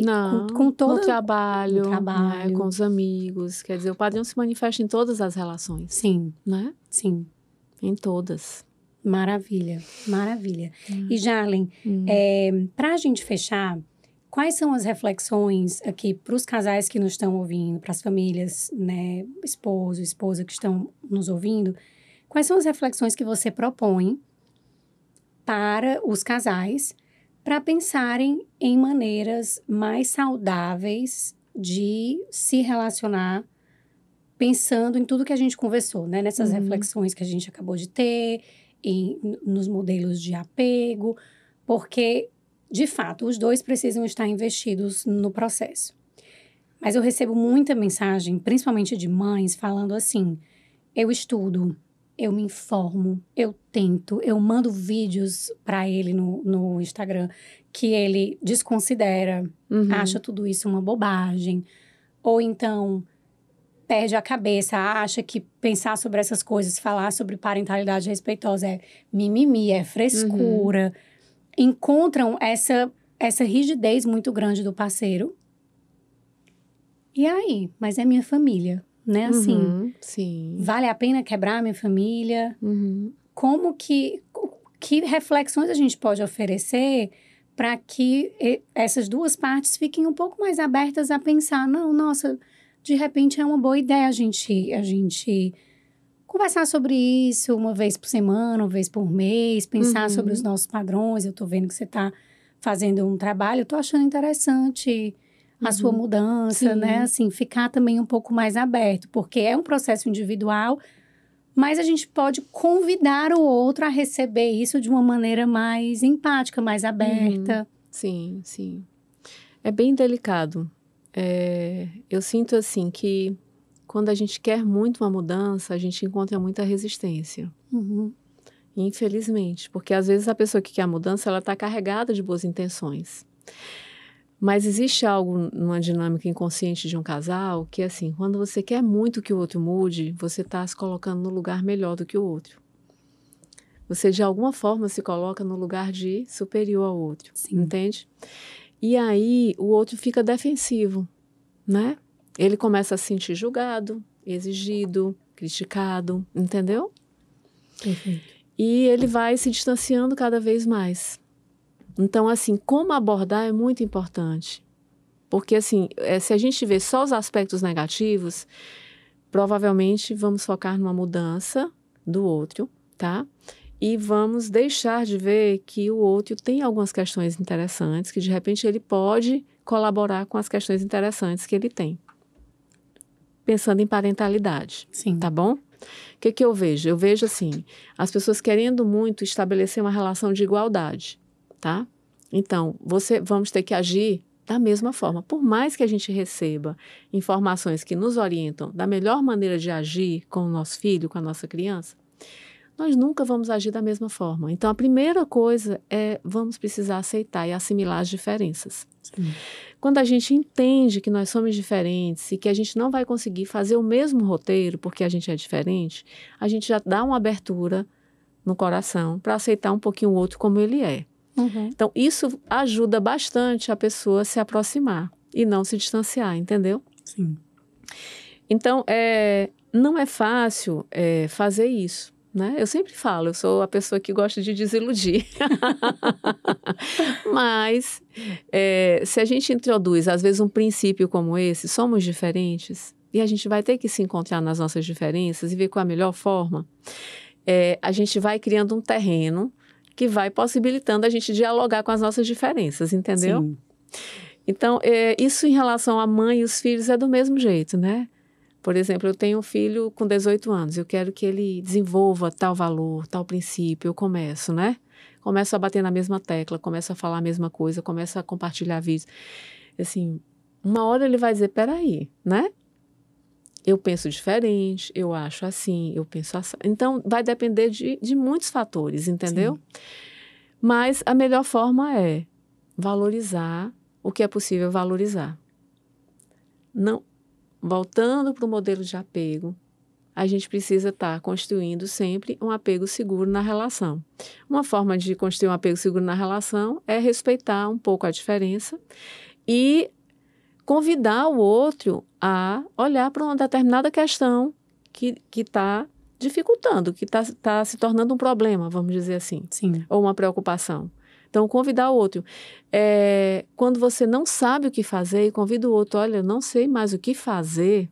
Não, com todo no trabalho, né? Com os amigos. Quer dizer, o padrão se manifesta em todas as relações. Sim. Né? Sim. Em todas. Maravilha, maravilha. E, Jarlen, para a gente fechar, quais são as reflexões aqui para os casais que nos estão ouvindo, para as famílias, né, esposo, esposa que estão nos ouvindo, quais são as reflexões que você propõe para os casais para pensarem em maneiras mais saudáveis de se relacionar, pensando em tudo que a gente conversou, né? Nessas reflexões que a gente acabou de ter, nos modelos de apego, porque, de fato, os dois precisam estar investidos no processo. Mas eu recebo muita mensagem, principalmente de mães, falando assim: eu estudo, eu me informo, eu tento, eu mando vídeos para ele no Instagram que ele desconsidera, acha tudo isso uma bobagem, ou então perde a cabeça, acha que pensar sobre essas coisas, falar sobre parentalidade respeitosa é mimimi, é frescura. Encontram essa rigidez muito grande do parceiro. E aí? Mas é minha família, né? Assim, sim. Vale a pena quebrar minha família? Como que reflexões a gente pode oferecer para que essas duas partes fiquem um pouco mais abertas a pensar, não, nossa, de repente é uma boa ideia a gente conversar sobre isso uma vez por semana, uma vez por mês, pensar sobre os nossos padrões. Eu tô vendo que você tá fazendo um trabalho, eu tô achando interessante a sua mudança, né? Assim, ficar também um pouco mais aberto, porque é um processo individual, mas a gente pode convidar o outro a receber isso de uma maneira mais empática, mais aberta. Sim, sim. É bem delicado. Eu sinto, assim, que quando a gente quer muito uma mudança, a gente encontra muita resistência. Infelizmente. Porque, às vezes, a pessoa que quer a mudança, ela está carregada de boas intenções. Mas existe algo numa dinâmica inconsciente de um casal que, assim, quando você quer muito que o outro mude, você está se colocando no lugar melhor do que o outro. Você, de alguma forma, se coloca no lugar de superior ao outro. Sim. Entende? E aí, o outro fica defensivo, né? Ele começa a se sentir julgado, exigido, criticado, entendeu? Perfeito. E ele vai se distanciando cada vez mais. Então, assim, como abordar é muito importante. Porque, assim, se a gente vê só os aspectos negativos, provavelmente vamos focar numa mudança do outro, tá? E vamos deixar de ver que o outro tem algumas questões interessantes, que de repente ele pode colaborar com as questões interessantes que ele tem. Pensando em parentalidade. Sim. Tá bom? O que eu vejo? Eu vejo, assim, as pessoas querendo muito estabelecer uma relação de igualdade, tá? Então, vamos ter que agir da mesma forma. Por mais que a gente receba informações que nos orientam da melhor maneira de agir com o nosso filho, com a nossa criança, nós nunca vamos agir da mesma forma. Então, a primeira coisa vamos precisar aceitar e assimilar as diferenças. Sim. Quando a gente entende que nós somos diferentes e que a gente não vai conseguir fazer o mesmo roteiro porque a gente é diferente, a gente já dá uma abertura no coração para aceitar um pouquinho o outro como ele é. Então, isso ajuda bastante a pessoa a se aproximar e não se distanciar, entendeu? Sim. Então, não é fácil fazer isso, né? Eu sempre falo, eu sou a pessoa que gosta de desiludir. Mas, se a gente introduz, às vezes, um princípio como esse, somos diferentes, e a gente vai ter que se encontrar nas nossas diferenças e ver qual a melhor forma, a gente vai criando um terreno que vai possibilitando a gente dialogar com as nossas diferenças, entendeu? Sim. Então, isso em relação à mãe e os filhos é do mesmo jeito, né? Por exemplo, eu tenho um filho com 18 anos, eu quero que ele desenvolva tal valor, tal princípio, eu começo, né? Começo a bater na mesma tecla, começo a falar a mesma coisa, começo a compartilhar vídeos. Assim, uma hora ele vai dizer, peraí, né? Eu penso diferente, eu acho assim, eu penso assim. Então, vai depender de muitos fatores, entendeu? Sim. Mas a melhor forma é valorizar o que é possível valorizar. Não, voltando para o modelo de apego, a gente precisa estar construindo sempre um apego seguro na relação. Uma forma de construir um apego seguro na relação é respeitar um pouco a diferença e convidar o outro a olhar para uma determinada questão que está dificultando, que está se tornando um problema, vamos dizer assim. Sim. Ou uma preocupação. Então, convidar o outro. Quando você não sabe o que fazer e convida o outro, olha, eu não sei mais o que fazer,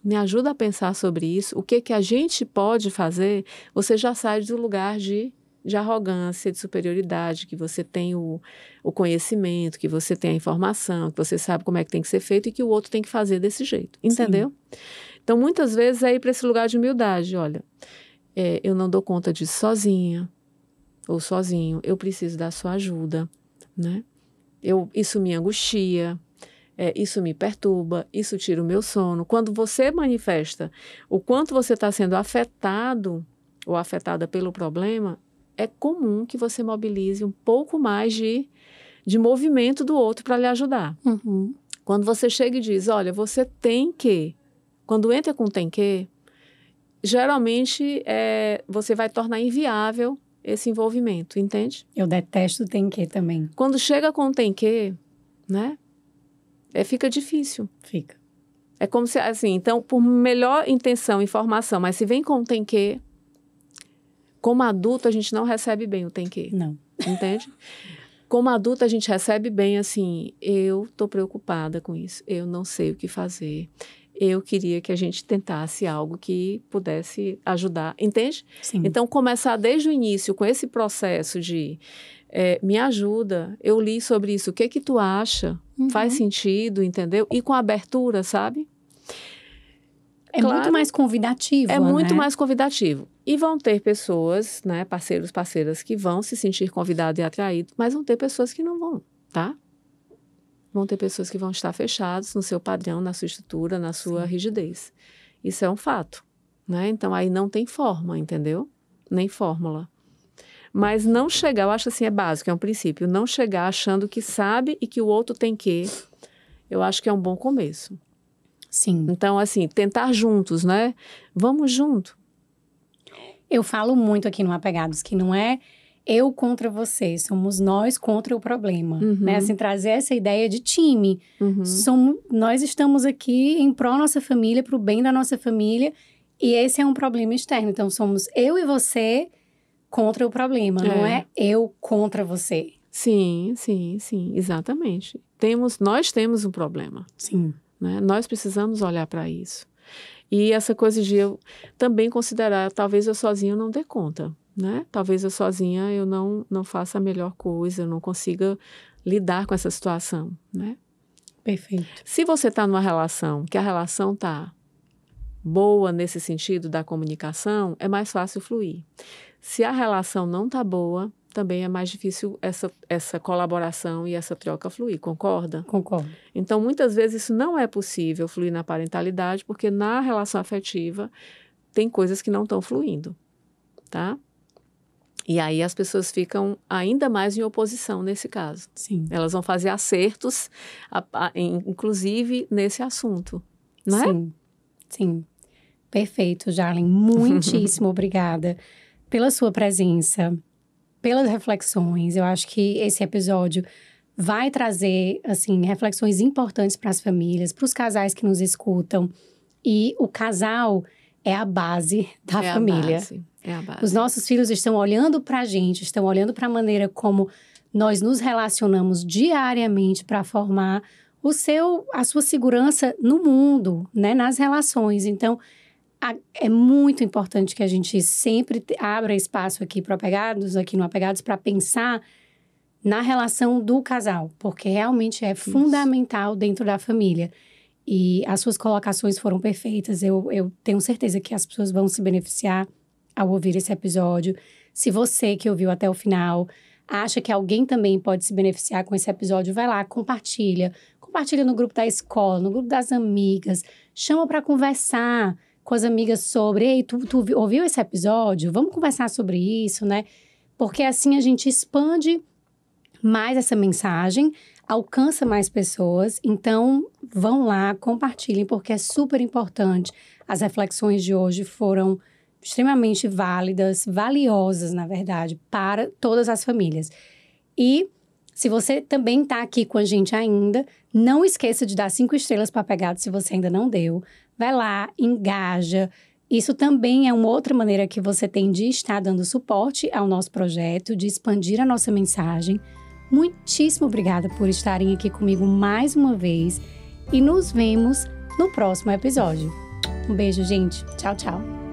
me ajuda a pensar sobre isso, o que a gente pode fazer, você já sai do lugar de arrogância, de superioridade, que você tem o conhecimento, que você tem a informação, que você sabe como é que tem que ser feito e que o outro tem que fazer desse jeito, entendeu? Sim. Então, muitas vezes é ir para esse lugar de humildade, olha, eu não dou conta disso sozinha ou sozinho, eu preciso da sua ajuda, né? Isso me angustia, isso me perturba, isso tira o meu sono. Quando você manifesta o quanto você está sendo afetado ou afetada pelo problema, é comum que você mobilize um pouco mais de movimento do outro para lhe ajudar. Uhum. Quando você chega e diz, olha, você tem que... Quando entra com tem que, geralmente você vai tornar inviável esse envolvimento, entende? Eu detesto tem que também. Quando chega com tem que, né? Fica difícil. Fica. É como se, assim, então, por melhor intenção, informação, mas se vem com tem que, como adulto, a gente não recebe bem o tem que. Não. Entende? Como adulto, a gente recebe bem, assim, eu tô preocupada com isso, eu não sei o que fazer, eu queria que a gente tentasse algo que pudesse ajudar, entende? Sim. Então, começar desde o início com esse processo de me ajuda, eu li sobre isso, o que tu acha? Uhum. Faz sentido, entendeu? E com abertura, sabe? Claro, muito mais convidativo, É muito né? mais convidativo. E vão ter pessoas, né, parceiros, parceiras, que vão se sentir convidados e atraídos, mas vão ter pessoas que não vão, tá? Vão ter pessoas que vão estar fechados no seu padrão, na sua estrutura, na sua rigidez. Isso é um fato, né? Então, aí não tem forma, entendeu? Nem fórmula. Mas não chegar, eu acho assim, é básico, é um princípio, não chegar achando que sabe e que o outro tem que, eu acho que é um bom começo. Sim. Então, assim, tentar juntos, né? Vamos junto. Eu falo muito aqui no Apegados que não é eu contra você, somos nós contra o problema, né? Assim, trazer essa ideia de time. Nós estamos aqui em prol da nossa família, para o bem da nossa família, e esse é um problema externo. Então, somos eu e você contra o problema, não é eu contra você. Sim, exatamente. Nós temos um problema. Sim. Né? Nós precisamos olhar para isso. E essa coisa de eu também considerar, talvez eu sozinha não dê conta, né? Talvez eu sozinha eu não faça a melhor coisa, eu não consiga lidar com essa situação, né? Perfeito. Se você está numa relação, que a relação está boa nesse sentido da comunicação, é mais fácil fluir. Se a relação não está boa, também é mais difícil essa colaboração e essa troca fluir, concorda? Concordo. Então, muitas vezes isso não é possível fluir na parentalidade, porque na relação afetiva tem coisas que não estão fluindo, tá? E aí as pessoas ficam ainda mais em oposição nesse caso. Sim. Elas vão fazer acertos, inclusive nesse assunto, não é? Sim. Perfeito, Jarlen. Muitíssimo obrigada pela sua presença, pelas reflexões. Eu acho que esse episódio vai trazer, assim, reflexões importantes para as famílias, para os casais que nos escutam. E o casal é a base da família. É a base. Os nossos filhos estão olhando para a gente, estão olhando para a maneira como nós nos relacionamos diariamente para formar a sua segurança no mundo, né? Nas relações. Então, é muito importante que a gente sempre abra espaço aqui para Apegados, aqui no Apegados, para pensar na relação do casal, porque realmente é fundamental dentro da família. E as suas colocações foram perfeitas. Eu tenho certeza que as pessoas vão se beneficiar ao ouvir esse episódio. Se você que ouviu até o final acha que alguém também pode se beneficiar com esse episódio, vai lá, compartilha. Compartilha no grupo da escola, no grupo das amigas. Chama para conversar com as amigas sobre, ei, tu ouviu esse episódio? Vamos conversar sobre isso, né? Porque assim a gente expande mais essa mensagem, alcança mais pessoas. Então, vão lá, compartilhem, porque é super importante. As reflexões de hoje foram extremamente válidas, valiosas, na verdade, para todas as famílias. E se você também está aqui com a gente ainda, não esqueça de dar 5 estrelas para Apegados se você ainda não deu. Vai lá, engaja, Isso também é uma outra maneira que você tem de estar dando suporte ao nosso projeto, de expandir a nossa mensagem. Muitíssimo obrigada por estarem aqui comigo mais uma vez e nos vemos no próximo episódio. Um beijo, gente. Tchau, tchau.